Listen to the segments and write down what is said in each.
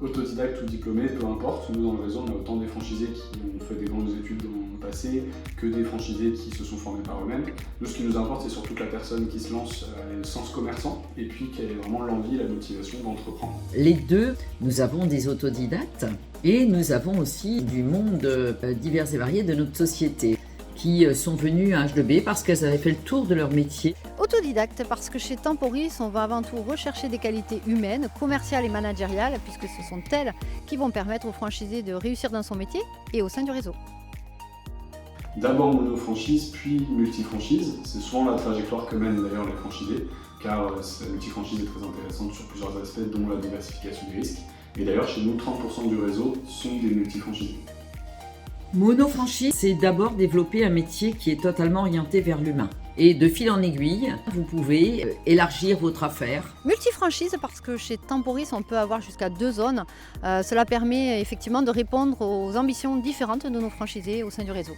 Autodidacte ou diplômé, peu importe, nous dans le réseau on a autant des franchisés qui ont fait des grandes études dans le passé que des franchisés qui se sont formés par eux-mêmes. Nous ce qui nous importe c'est surtout que la personne qui se lance ait le sens commerçant et puis qu'elle ait vraiment l'envie et la motivation d'entreprendre. Les deux, nous avons des autodidactes et nous avons aussi du monde divers et varié de notre société qui sont venus à H2B parce qu'elles avaient fait le tour de leur métier. Autodidacte parce que chez Temporis, on va avant tout rechercher des qualités humaines, commerciales et managériales, puisque ce sont elles qui vont permettre au franchisé de réussir dans son métier et au sein du réseau. D'abord mono-franchise, puis multi-franchise. C'est souvent la trajectoire que mènent d'ailleurs les franchisés, car la multi-franchise est très intéressante sur plusieurs aspects, dont la diversification des risques. Et d'ailleurs, chez nous, 30% du réseau sont des multi-franchisés. Mono-franchise, c'est d'abord développer un métier qui est totalement orienté vers l'humain. Et de fil en aiguille, vous pouvez élargir votre affaire. Multifranchise parce que chez Temporis, on peut avoir jusqu'à 2 zones. Cela permet effectivement de répondre aux ambitions différentes de nos franchisés au sein du réseau.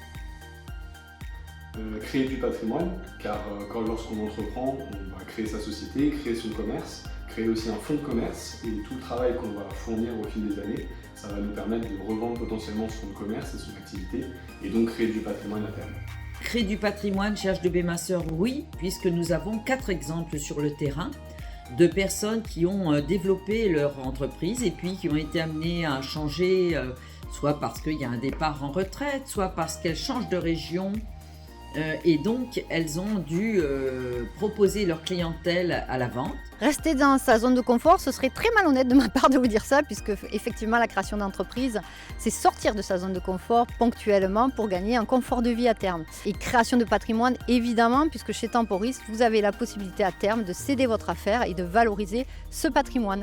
Créer du patrimoine, car lorsqu'on entreprend, on va créer sa société, créer son commerce, créer aussi un fonds de commerce et tout le travail qu'on va fournir au fil des années, ça va nous permettre de revendre potentiellement son fonds de commerce et son activité et donc créer du patrimoine à terme. Créer du patrimoine chez H2B Masseur, oui, puisque nous avons 4 exemples sur le terrain de personnes qui ont développé leur entreprise et puis qui ont été amenées à changer, soit parce qu'il y a un départ en retraite, soit parce qu'elles changent de région. Et donc, elles ont dû proposer leur clientèle à la vente. Rester dans sa zone de confort, ce serait très malhonnête de ma part de vous dire ça, puisque effectivement la création d'entreprise, c'est sortir de sa zone de confort ponctuellement pour gagner un confort de vie à terme. Et création de patrimoine, évidemment, puisque chez Temporis, vous avez la possibilité à terme de céder votre affaire et de valoriser ce patrimoine.